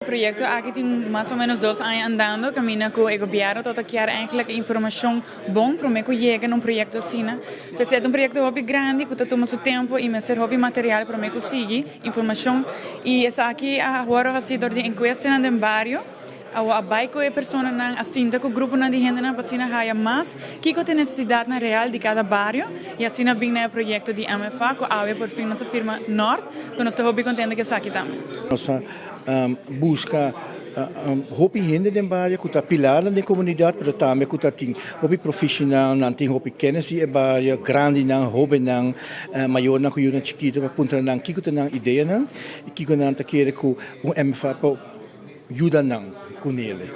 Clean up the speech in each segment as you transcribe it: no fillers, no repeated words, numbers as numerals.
Proyecto aquí tiene más o menos 2 años andando, camina con el gobierno, todo quiere eigenlijk información bom para que llegue a proyecto assim. Pues é proyecto hobby grande, que toma su tempo e me ser hobby material para que conseguir informação. E essa aqui agora ha sido de encuesta no barrio. A baiko é pessoa não assim que o grupo não de gente não precisa haya mais que tem necessidade na real de cada barrio e assim bem no projeto de MFA que ave por fim nossa firma Nord que nós estamos bem contente que está aqui também. Nossa busca hobby gente de barrio que está pilar na comunidade para também que tem hobby profissional não tem hobby kennis de barrio grande não hobby não maior não que uma chiquita para punta não que tem ideia não e que não tá querer que o MFA para ajuda não com ele.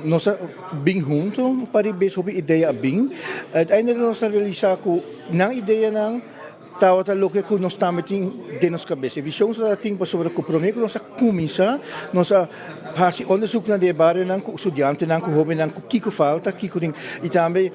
Nós bem junto para ver sobre ideia bem. Ainda nós realizar que não ideia não tawa logo que nós estamos de nossa cabeça. Visão só tem para sobre o compromisso nós começar nós faz onderzoek na de bairro não com estudante não com jovem não com que falta que e também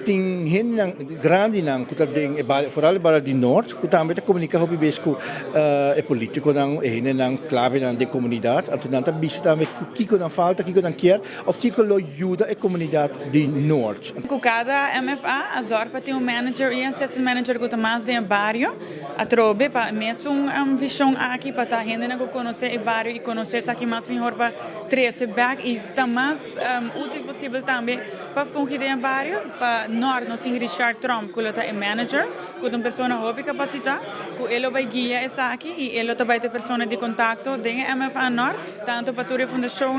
tem gente grande não que tem vooral para de norte que também te comunica sobre besco é político não é não clave não de comunidade então não tá bisa também que não falta que não quer ou que lo ajuda a comunidade de norte. Com cada MFA a zorpa tem manager e assistant manager que tá mais de barrio a trobe para mesmo visão aqui para tá gente não conhecer o barrio e conhecer aqui mais melhor para trazer back e tá mais útil possível também para funcionar de barrio para nós temos Richard Trump, que é manager, que é uma pessoa hobby capacitada, que ele vai guiar essa aqui e ele também é pessoa de contato de MFA Nord, tanto para a fundação,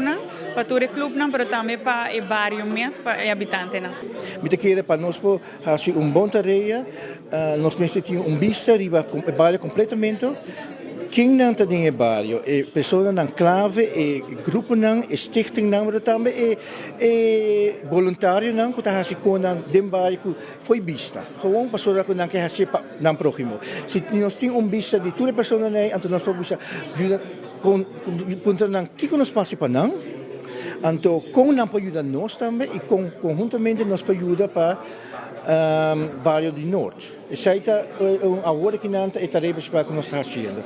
para o clube, mas também para o bairro mesmo, para os habitantes. Mita queira para nós fazer bom tarefa, nós necessitamos vista riba o bairro completamente. Quem não está em bairro, é pessoa não clave, é grupo não, é stichting não, mas também é voluntário não, que está fazendo em bairro que foi vista. Gewoon pessoa que não quer fazer não próximo. Se nós temos vista de toda pessoa não, então nós podemos ajudar com ponto não, que nós passa para não. Então, com não pode ajudar nós também e conjuntamente nós pode ajudar para bairro de norte. Essa é a hora que não é tarefa que nós estamos fazendo.